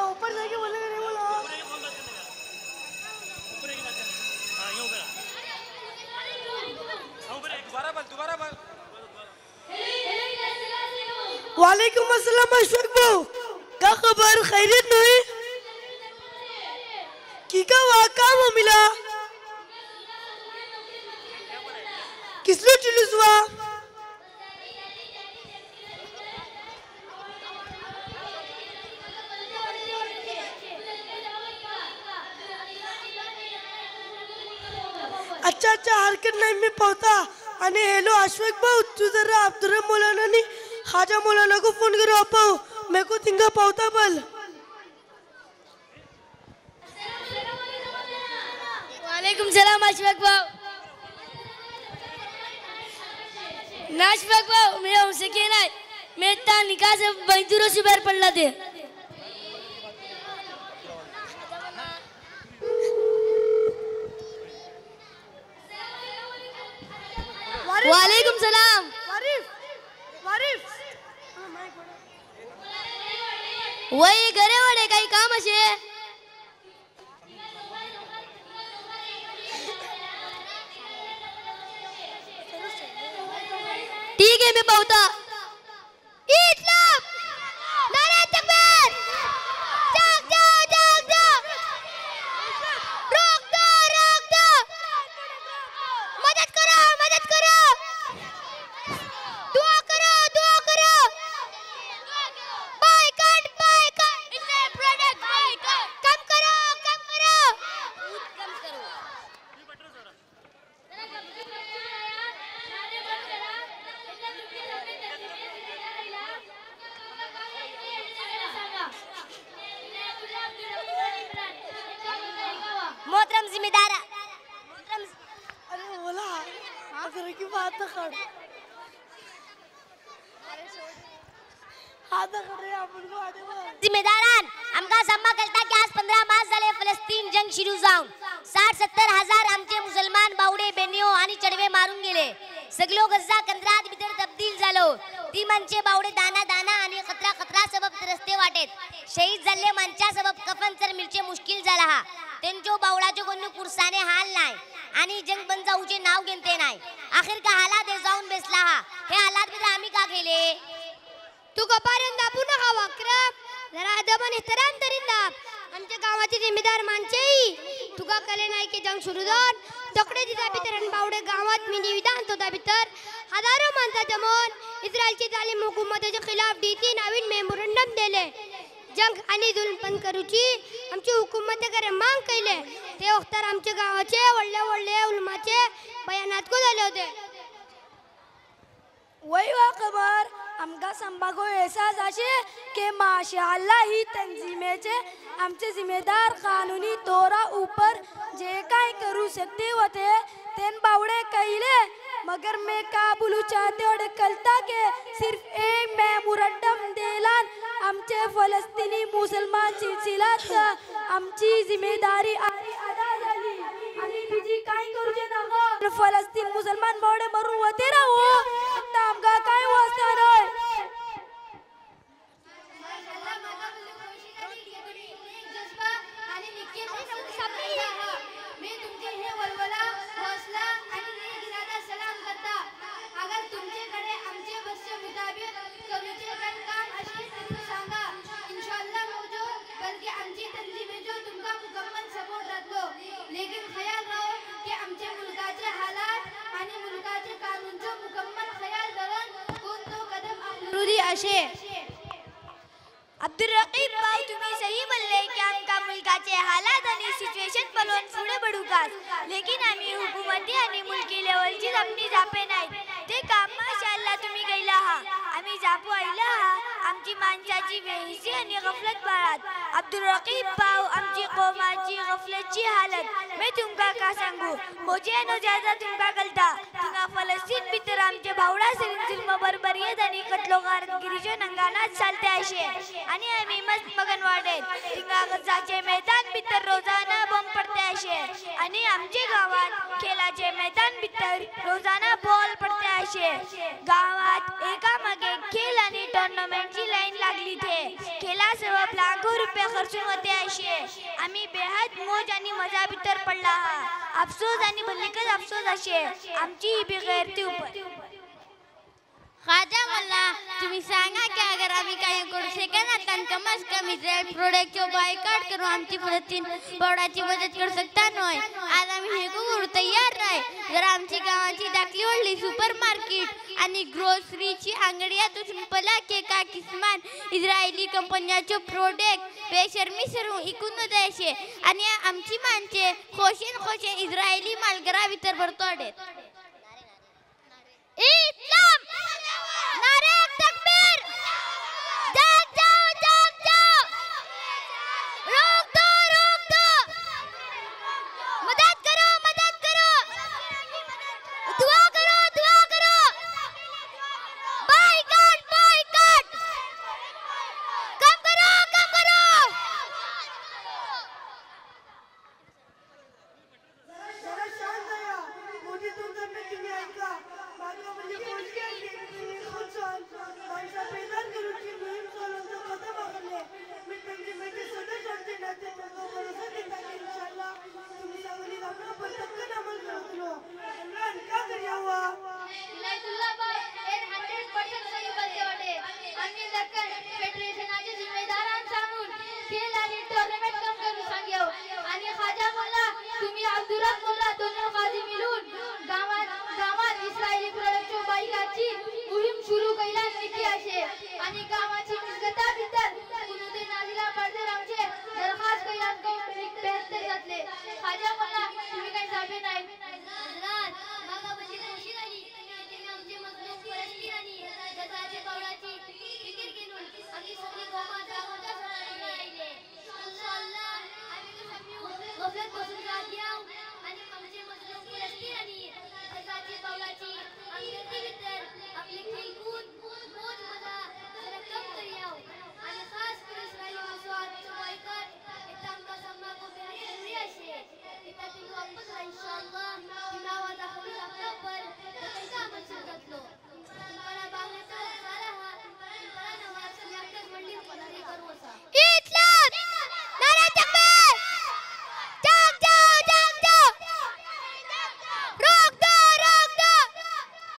ऊपर जाके बोलेगा नहीं बोला दोबारा बोल वालेकुम अस्सलाम अशफाक भाऊ क्या खबर खैरियत नहीं की का वाका मिला किसने जुलूस हुआ अच्छा अच्छा हरकत नाही मी पावता आणि हेलो अशफाक भाऊ तू जरा अब्दुर्रहमान मौलाना ने खाजा मौलाना को फोन करो आपो मैं को तिंगा पावता बल वालेकुम सलाम अशफाक भाऊ नाशफाक भाऊ मैं हमसे के नाही मैं ता निकाह से बैतूरो से बाहर पडला ते वालेकुम सलाम वारिफ वारिफ वही घरे वडे काही काम असे ठीक है मैं पावता इस्लाम नारे तकबीर जाग जाओ जाग जाओ रोक दो मदद करो दुआ करो बाइकाट इसे प्रोडक्ट बाइकाट कम करो मोहतरम जिम्मेदार अरे बोला अगर की बात ना कर हाथ कर रे आपण को आडे जिम्मेदारान आमका सम्मा कळता की आज 15 मार्च झाले फलस्तीन जंग सुरू जाऊन 60-70 हजार आमचे मुसलमान बावडे बेनियो आणि चढवे मारून गेले सगळो गज्जा कंत्रात भीतर तब्दील झालो ती मनचे बावडे दाना दाना आणि खतरा सबब रस्ते वाटेत शहीद झाले मनच्या सबब कफन चर मिळचे मुश्किल झाला हा त्यांचो बावडाचो कोणी कुरसाने हाल नाही आणि जंग बंद जाऊचे नाव घेते नाही आखिर का हालात जाऊन बेसला हा हे हालात मध्ये आम्ही का गेले तू कपाऱ्यान दाबू नका वाक्रम जरा अदब आणि एहतराम तरी दाब आमच्या गावाचे जिम्मेदार माणसेही तुका कले नाही की जंग सुरू जाऊन तकडे दिदा भितर आणि बावडे गावात मी निविधान तो भितर हजारो माणसाचे मन इस्रायलची जालिम हुकूमतीच्या खिलाफ डीटी नवीन मेमोरंडम दिले जंग आणि जुल्म बंद करूची आमची हुकूमत करे मांग केले ते वक्तार आमच्या गावाचे वडले उलमाचे बयानात को झाले होते वही वा खबर आमका संभागो एहसास आशे के माशाअल्लाह ही तंजीमेचे आमचे जिम्मेदार कानूनी तौरा ऊपर जे काय करू सकते होते तेन बावड़े कहिले मगर मैं का बोलू चाहते और कलता के सिर्फ एक मेमोरंडम देलान आमचे फलस्तीनी मुसलमान सिलसिलात आमची जिम्मेदारी अदा झाली आणि तुझी काय करूचे ना फलस्तीन मुसलमान बावडे मरून होते राहो आता आमका काय वाचता नाही लेकिन ख्याल रहो कि आमचे मुलगाचे हालात आणि मुलगाचे कानूनचा मुकम्मल ख्याल धरून कोणतो कदम अमरुदी अशे अब्दुल रकीब भाऊ तुम्ही सही बोलले की आमका मुलगाचे हालात आणि सिच्युएशन पळवून पुढे बढू कास लेकिन आम्ही हुकुमती आणि मुलकी लेवलची जमनी जापे नाही ते काम माशाअल्लाह तुम्ही गेला हा आम्ही जापू आइला हा आमची आमची माणसाची वेहिसी आणि गफलत बाळात अब्दुल रकीब भाऊ आमची कौमाची गफलतची हालत मी तुमका का सांगू मोजे नो ज्यादा तुमका कळता तिंगा फलस्तीन भितर आमचे भावडा सरीन जुल्म बरबरियत आणि कत्लोगारगिरीच्या नंगानात चालते असे आणि आम्ही मस्त मगन वाढेत तिंगा गजाचे मैदान भितर रोजाना बॉम्ब पडते असे आणि आमच्या गावात खेळाचे मैदान भितर रोजाना बॉल पडते असे गावात एका मागे खेळ आणि टुर्नामेंटची लाईन लागली थे खेळासह लाखो रुपये खर्च होते असे आम्ही बेहद मोज आणि मजा भितर पडला हा अफसोस आणि भल्लिकच अफसोस असे आमची ही बेगैरती उपर ख्वाजा मोल्ला तुम्ही सांगा की अगर आम्ही काही करू शकत तर कम से कम इस्रायल प्रोडक्टचो बायकॉट करू आमची फलस्तीन पौडाची मदत करू शकता नोय आज आम्ही हे करू तयार नाही जर आमची गावाची दाखली ओढली सुपर मार्केट आणि ग्रोसरीची अंगडियातून पला के का किस्मान इस्रायली कंपन्याचो प्रोडक्ट बेशर्मी सरू इकून द्यायचे आणि आमची माणसे खोशे इस्रायली मालगरा भितर भरतोडेत इस्लाम नारे तकबीर जाग जाओ रोक दो मदद करो दुआ करो बाइकाट कम करो जरा शांत या मोठी तुमचं मीटिंग ऐका मागं म्हणजे पोचके माणसा पैदा करूची मोहीम चालवतो कथा मागले मी त्यांची मेचे सदस्य नाते तुमचा भरोसा देता की इंशाल्लाह तुम्ही सांगली आपला पटकन अमल करतो इम्रान का करियावा इनायतुल्लाह भाई 100% सही बोलते वाटे आम्ही दक्कन फेडरेशनाचे जिम्मेदारां सांगून खेळ आणि टुर्नामेंट कम करू सांगेव आणि ख्वाजा मोल्ला तुम्ही अब्दुराब मोल्ला दोन्ही काजी मिळून गावात इस्रायली प्रोडक्टच्या बायकाची मोहीम सुरू केला नक्की असे आणि गावाची निसगता भितर कुनुदे नाजिला पडदे आमचे दरखास्त केला बेहतर घातले ख्वाजा मोल्ला तुम्ही काही जाबे नाही हजरत मागा बशी खुशी झाली तुम्ही आमचे मजलूम फलस्तीन आणि गजाचे कवडाची फिकीर केली आम्ही सगळी गोमा जागो